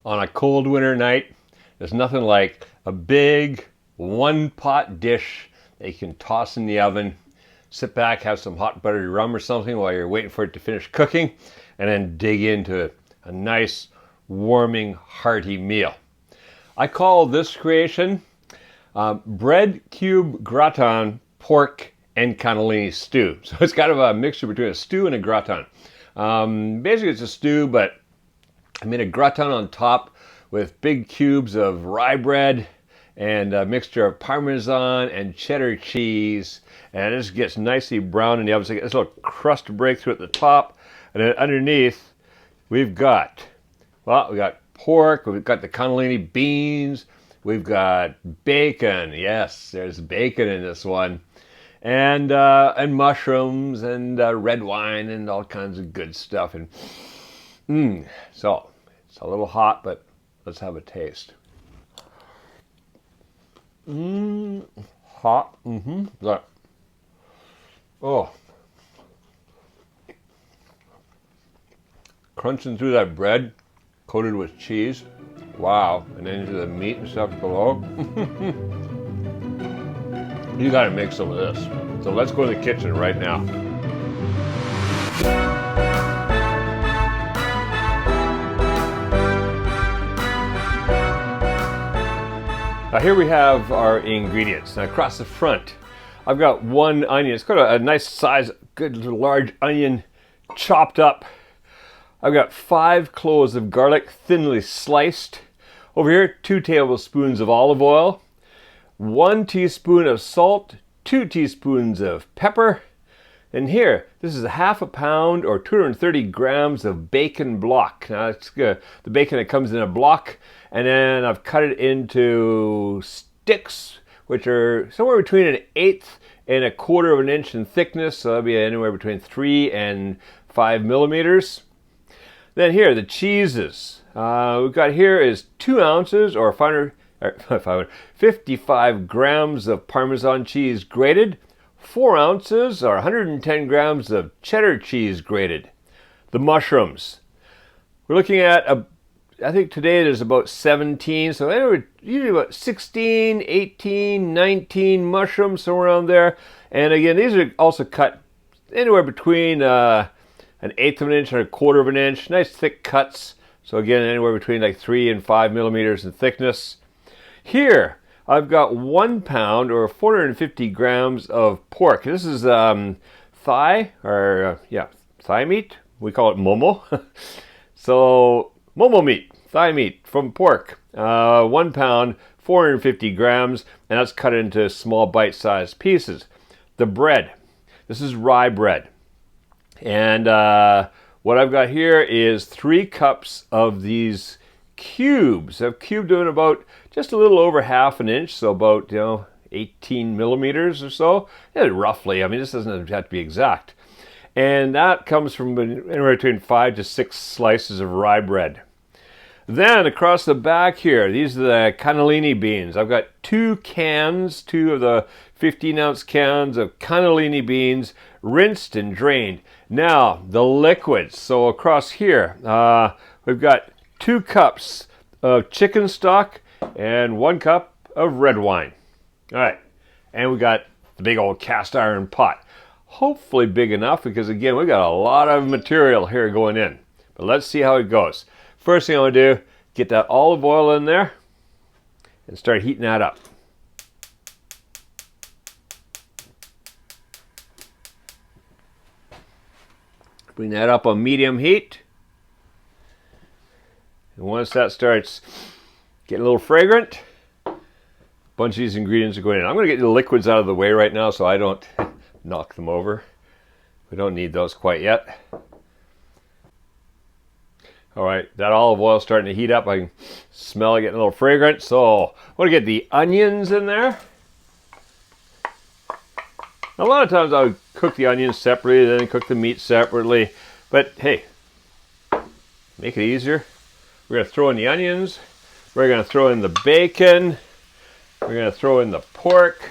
On a cold winter night, there's nothing like a big one-pot dish that you can toss in the oven, sit back, have some hot buttery rum or something while you're waiting for it to finish cooking, and then dig into a nice, warming, hearty meal. I call this creation bread cube gratin pork and cannellini stew. So it's kind of a mixture between a stew and a gratin. Basically it's a stew, but I made a gratin on top with big cubes of rye bread and a mixture of Parmesan and cheddar cheese. And this gets nicely brown in the oven. So this little crust breakthrough at the top. And then underneath, we've got pork, we've got the cannellini beans, we've got bacon. Yes, there's bacon in this one. And mushrooms and red wine and all kinds of good stuff. And so it's a little hot, but let's have a taste. Hot. Oh. Crunching through that bread, coated with cheese. Wow. And then into the meat and stuff below. You gotta make some of this. So let's go to the kitchen right now. Now here we have our ingredients. Now across the front, I've got one onion. It's got a nice size, good large onion chopped up. I've got 5 cloves of garlic, thinly sliced. Over here, 2 tablespoons of olive oil, 1 teaspoon of salt, 2 teaspoons of pepper. And here, this is a half a pound or 230 grams of bacon block. Now it's the bacon that comes in a block, and then I've cut it into sticks, which are somewhere between 1/8 and 1/4 of an inch in thickness. So that'll be anywhere between 3 and 5 millimeters. Then here, the cheeses. We've got here is 2 ounces or 55 grams of Parmesan cheese grated, 4 ounces or 110 grams of cheddar cheese grated. The mushrooms. We're looking at, I think today there's about 17, so anyway, usually about 16, 18, 19 mushrooms, somewhere around there. And again, these are also cut anywhere between 1/8 of an inch and 1/4 of an inch. Nice thick cuts. So again, anywhere between like 3 and 5 millimeters in thickness. Here, I've got 1 pound or 450 grams of pork. This is thigh meat. We call it momo. So momo meat, thigh meat from pork. 1 pound, 450 grams, and that's cut into small bite-sized pieces. The bread. This is rye bread. And what I've got here is 3 cups of these cubes. I've cubed them about just a little over half an inch, so about 18 millimeters or so. Yeah, roughly. I mean, this doesn't have to be exact. And that comes from anywhere between 5 to 6 slices of rye bread. Then across the back here, these are the cannellini beans. I've got 2 cans, 2 of the 15-ounce cans of cannellini beans, rinsed and drained. Now, the liquids. So across here, we've got 2 cups of chicken stock and 1 cup of red wine. All right, and we got the big old cast iron pot. Hopefully big enough because again, we got a lot of material here going in. But let's see how it goes. First thing I want to do, get that olive oil in there and start heating that up. Bring that up on medium heat. And once that starts getting a little fragrant, a bunch of these ingredients are going in. I'm going to get the liquids out of the way right now so I don't knock them over. We don't need those quite yet. All right, that olive oil is starting to heat up. I can smell it getting a little fragrant. So I want to get the onions in there. A lot of times I would cook the onions separately, then cook the meat separately. But hey, make it easier. We're going to throw in the onions. We're going to throw in the bacon. We're going to throw in the pork.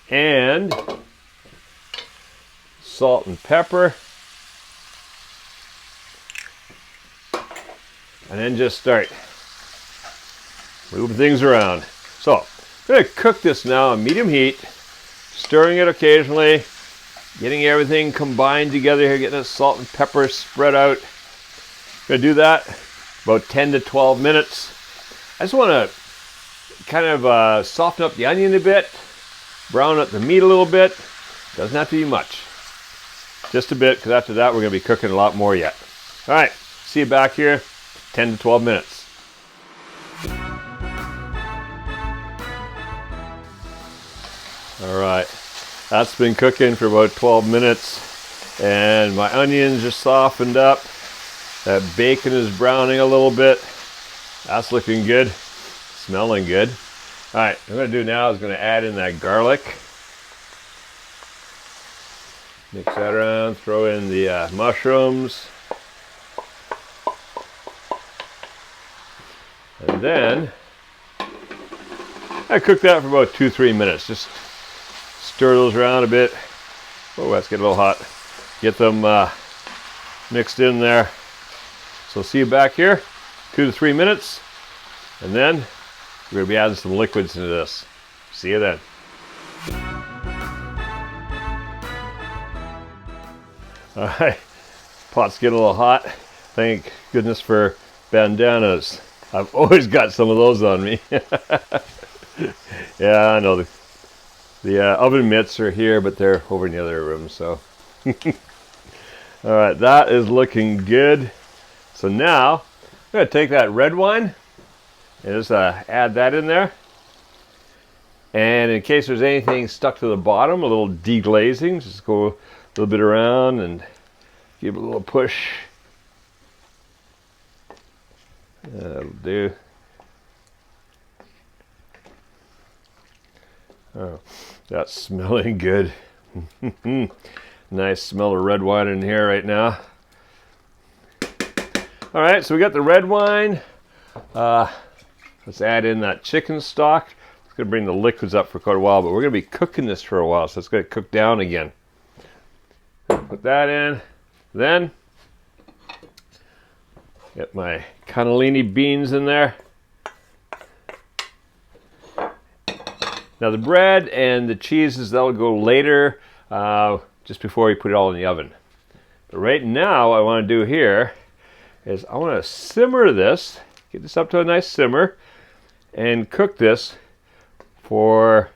And salt and pepper. and then just start moving things around. So I'm going to cook this now on medium heat, stirring it occasionally, getting everything combined together here, getting the salt and pepper spread out. I'm going to do that about 10 to 12 minutes. I just want to kind of soften up the onion a bit, brown up the meat a little bit. Doesn't have to be much. Just a bit, because after that we're going to be cooking a lot more yet. All right, see you back here, 10 to 12 minutes. All right, that's been cooking for about 12 minutes, and my onions are softened up. That bacon is browning a little bit. That's looking good, smelling good. All right, what I'm going to do now is going to add in that garlic. Mix that around, throw in the mushrooms. And then I cook that for about 2-3 minutes. Just stir those around a bit. Oh, that's getting a little hot. Get them mixed in there. So see you back here, 2 to 3 minutes. And then we're going to be adding some liquids into this. See you then. All right, pot's getting a little hot. Thank goodness for bandanas. I've always got some of those on me. Yeah, I know the oven mitts are here, but they're over in the other room. So, all right, that is looking good. So now I'm gonna take that red wine and just add that in there. And in case there's anything stuck to the bottom, a little deglazing, just go a little bit around and give it a little push. That'll do. Oh, that's smelling good. Nice smell of red wine in here right now. All right, so we got the red wine. Let's add in that chicken stock. It's going to bring the liquids up for quite a while, but we're going to be cooking this for a while, so it's going to cook down again. Put that in. Then get my cannellini beans in there. Now the bread and the cheeses, that'll go later, just before you put it all in the oven. But right now, what I want to do here is I want to simmer this, get this up to a nice simmer, and cook this for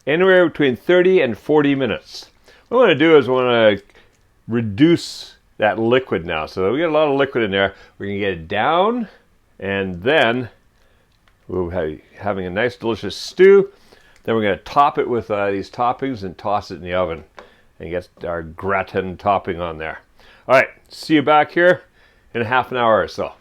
anywhere between 30 and 40 minutes. What I want to do is I want to reduce that liquid now. So we got a lot of liquid in there. We're going to get it down, and then we'll be having a nice delicious stew. Then we're going to top it with these toppings and toss it in the oven and get our gratin topping on there. All right, see you back here in a half an hour or so.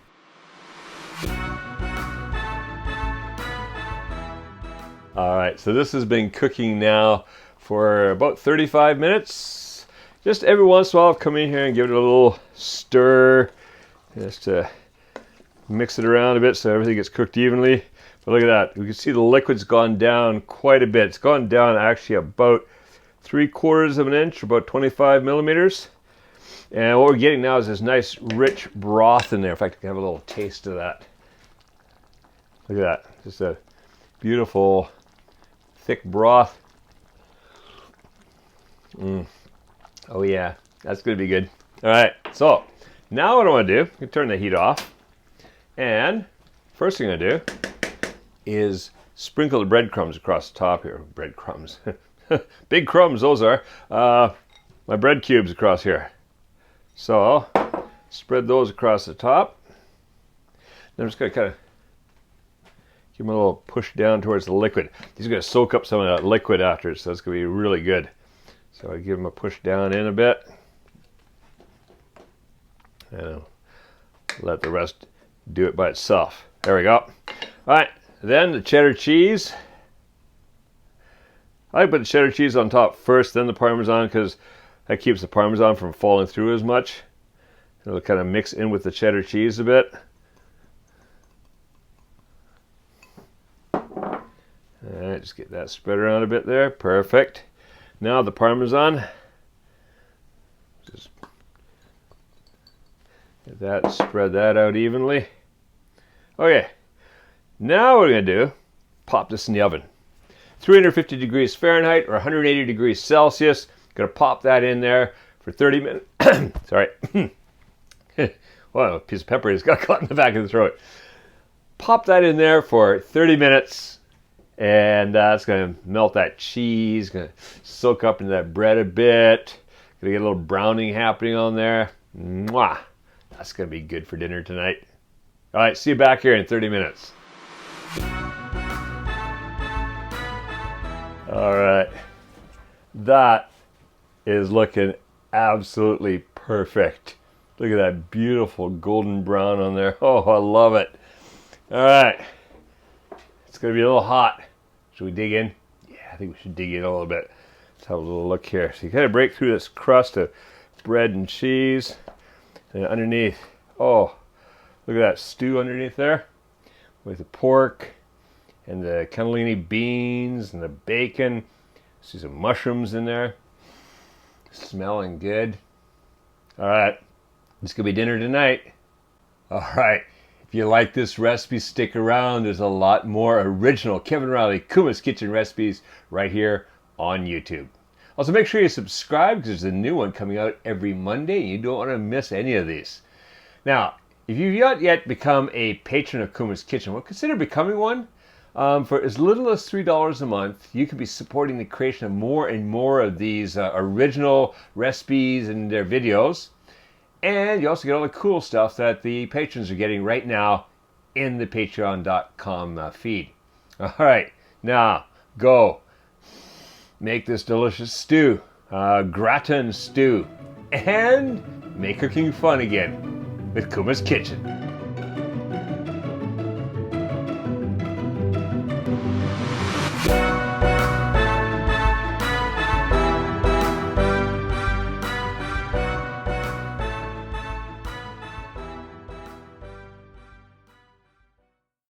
All right, so this has been cooking now for about 35 minutes. Just every once in a while I'll come in here and give it a little stir just to mix it around a bit so everything gets cooked evenly. But look at that, you can see the liquid's gone down quite a bit. It's gone down actually about 3/4 of an inch, about 25 millimeters. And what we're getting now is this nice rich broth in there. In fact, I can have a little taste of that. Look at that, just a beautiful thick broth. Oh yeah, that's gonna be good. All right, so now what I want to do, I'm gonna turn the heat off, and first thing I'm gonna do is sprinkle the breadcrumbs across the top here. Breadcrumbs, big crumbs those are. My bread cubes across here. So spread those across the top. Then I'm just gonna kind of give them a little push down towards the liquid. These are going to soak up some of that liquid after, so it's going to be really good. So I give them a push down in a bit. And let the rest do it by itself. There we go. All right, then the cheddar cheese. I put the cheddar cheese on top first, then the Parmesan, because that keeps the Parmesan from falling through as much. It'll kind of mix in with the cheddar cheese a bit. All right, just get that spread around a bit there. Perfect. Now the Parmesan. Just get that, spread that out evenly. Okay, now what we're going to do, pop this in the oven. 350 degrees Fahrenheit or 180 degrees Celsius. Going to pop that in there for 30 minutes. Sorry. Well, a piece of pepper just got caught in the back of the throat. Pop that in there for 30 minutes. And it's going to melt that cheese. Going to soak up into that bread a bit. Going to get a little browning happening on there. Mwah! That's going to be good for dinner tonight. All right, see you back here in 30 minutes. All right, that is looking absolutely perfect. Look at that beautiful golden brown on there. Oh, I love it. All right, it's gonna be a little hot. Should we dig in? Yeah, I think we should dig in a little bit. Let's have a little look here. So you kind of break through this crust of bread and cheese, and underneath, oh, look at that stew underneath there with the pork and the cannellini beans and the bacon. See some mushrooms in there. Smelling good. All right, this could be dinner tonight. All right, if you like this recipe, stick around. There's a lot more original Kevin Riley Kuma's Kitchen recipes right here on YouTube. Also, make sure you subscribe because there's a new one coming out every Monday. You don't want to miss any of these. Now, if you've not yet become a patron of Kuma's Kitchen, well, consider becoming one. For as little as $3 a month, you can be supporting the creation of more and more of these original recipes and their videos. And you also get all the cool stuff that the patrons are getting right now in the patreon.com feed. All right, now go make this delicious stew, gratin stew, and make cooking fun again with Kuma's Kitchen.